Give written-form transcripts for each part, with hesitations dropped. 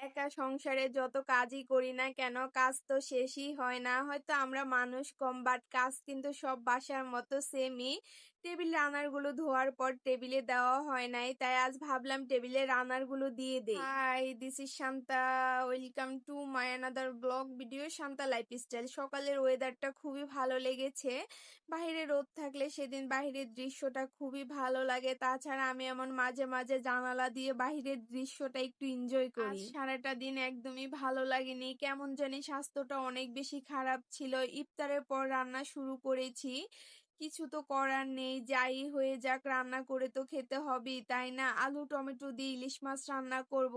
একা সংসারে যত কাজই করি না কেন কাজ তো শেষই হয় না। হয়তো আমরা মানুষ কম বাট কাজ কিন্তু সব বাসার মতো সেমই। টেবিল রানারগুলো ধোয়ার পর টেবিলে দেওয়া হয় নাই, তাই আজ ভাবলাম টেবিলে রানারগুলো দিয়ে দেই। Hi, this is Shanta. Welcome to my another blog video Shanta lifestyle. সকালের ওয়েদারটা খুবই ভালো লেগেছে। বাহিরে রোদ থাকলে সেদিন বাহিরের দৃশ্যটা খুবই ভালো লাগে। তাছাড়া আমি এমন মাঝে মাঝে জানালা দিয়ে বাহিরের দৃশ্যটা একটু এনজয় করি। সারাটা দিন একদমই ভালো লাগেনি, কেমন জানি স্বাস্থ্যটা অনেক বেশি খারাপ ছিল। ইফতারের পর রান্না শুরু করেছি, কিছু তো করার নেই, যাই হয়ে যাক রান্না করে তো খেতে হবেই, তাই না? আলু টমেটো দিয়ে ইলিশ মাছ রান্না করব,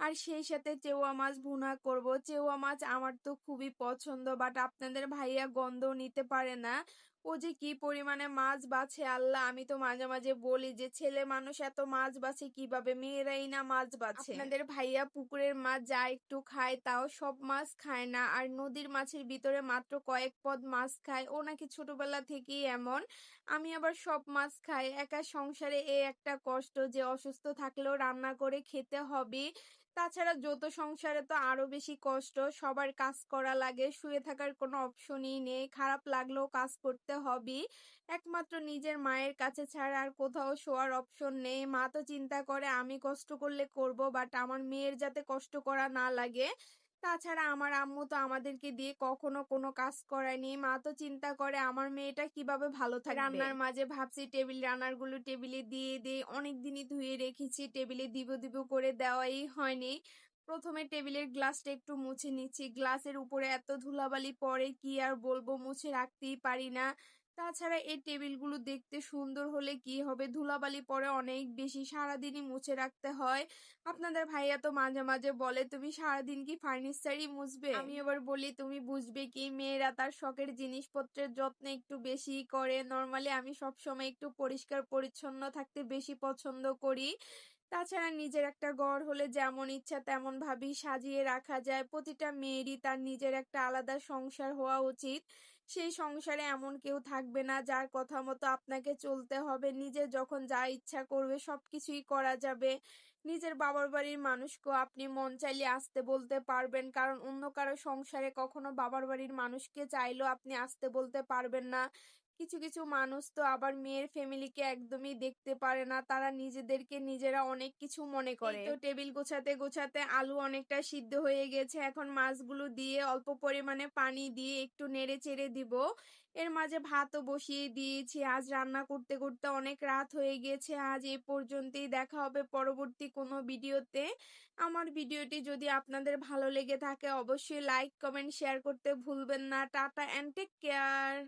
আর সেই সাথে চেওয়া মাছ ভুনা করব। চেওয়া মাছ আমার তো খুবই পছন্দ, বাট আপনাদের ভাইয়া গন্ধ নিতে পারে না। ও যে কি পরিমাণে মাছ বাছে আল্লাহ, আমি তো মাঝে মাঝে বলি যে ছেলে মানুষ এত মাছ বাছে কিভাবে, মেয়েরাই না মাছ বাছে। আপনাদের ভাইয়া পুকুরের মাছ যা একটু খায় তাও সব মাছ খায় না, আর নদীর মাছের ভিতরে মাত্র কয়েক পদ মাছ খায়। ও নাকি ছোটবেলা থেকেই এমন। আমি আবার সব মাছ খাই। একা সংসারে একটা কষ্ট যে অসুস্থ থাকলেও রান্না করে খেতে হবে। তাছাড়া যৌথ সংসারে তো আরো বেশি কষ্ট, সবার কাজ করা লাগে, শুয়ে থাকার কোনো অপশনই নেই, খারাপ লাগলেও কাজ করতে হবে। একমাত্র নিজের মায়ের কাছে ছাড়া আর কোথাও শোয়ার অপশন নেই। মা তো চিন্তা করে আমি কষ্ট করলে করব, বাট আমার মেয়ের যাতে কষ্ট করা না লাগে। তাছাড়া আমার আম্মু তো আমাদেরকে দিয়ে কখনো কোনো কাজ করায়নি, মা তো চিন্তা করে আমার মেয়েটা কিভাবে ভালো থাকবে। রান্নার মাঝে ভাবছি টেবিল রানারগুলো টেবিলে দিয়ে দিই, অনেকদিনই ধুয়ে রেখেছি, টেবিলে দিব দিব করে দেওয়াই হয়নি। প্রথমে টেবিলের গ্লাসটা একটু মুছে নিচ্ছি, গ্লাসের উপরে এত ধুলাবালি পড়ে কি আর বলবো, মুছে রাখতেই পারি না। তাছাড়া এই টেবিলগুলো দেখতে সুন্দর হলে কি হবে, ধুলাবালি পরে অনেক বেশি, সারাদিনই মুছে রাখতে হয়। আপনাদের ভাইয়া তো মাঝে মাঝে বলে তুমি সারাদিন কি ফার্নিচারই মুছবে? আমি এবার বলি তুমি বুঝবে কি, মেয়েরা তার শখের জিনিসপত্রের যত্ন একটু বেশি করে। নর্মালি আমি সবসময় একটু পরিষ্কার পরিচ্ছন্ন থাকতে বেশি পছন্দ করি। তাছাড়া নিজের একটা ঘর হলে যেমন ইচ্ছা তেমন ভাবেই সাজিয়ে রাখা যায়। প্রতিটা মেয়েরই তার নিজের একটা আলাদা সংসার হওয়া উচিত। সেই সংসারে এমন কেউ থাকবে না যার কথা মতো আপনাকে চলতে হবে। নিজের যখন যা ইচ্ছা করবে সবকিছুই করা যাবে। নিজের বাবার বাড়ির মানুষকেও আপনি মন চাইলে আসতে বলতে পারবেন, কারণ অন্য কারো সংসারে কখনো বাবার বাড়ির মানুষকে চাইলেও আপনি আসতে বলতে পারবেন না। কিছু কিছু মানুষ তো আবার মেয়ের ফ্যামিলিকে একদমই দেখতে পারে না, তারা নিজেদেরকে নিজেরা অনেক কিছু মনে করে। এই তো টেবিল গোছাতে গোছাতে আলু অনেকটা সিদ্ধ হয়ে গেছে, এখন মাছগুলো দিয়ে অল্প পরিমাণে পানি দিয়ে একটু নেড়ে চেড়ে দিব। এর মাঝে ভাতও বসিয়ে দিয়েছি। আজ রান্না করতে করতে অনেক রাত হয়ে গেছে। আজ এই পর্যন্তই, দেখা হবে পরবর্তী কোনো ভিডিওতে। আমার ভিডিওটি যদি আপনাদের ভালো লেগে থাকে অবশ্যই লাইক কমেন্ট শেয়ার করতে ভুলবেন না। Tata and take care.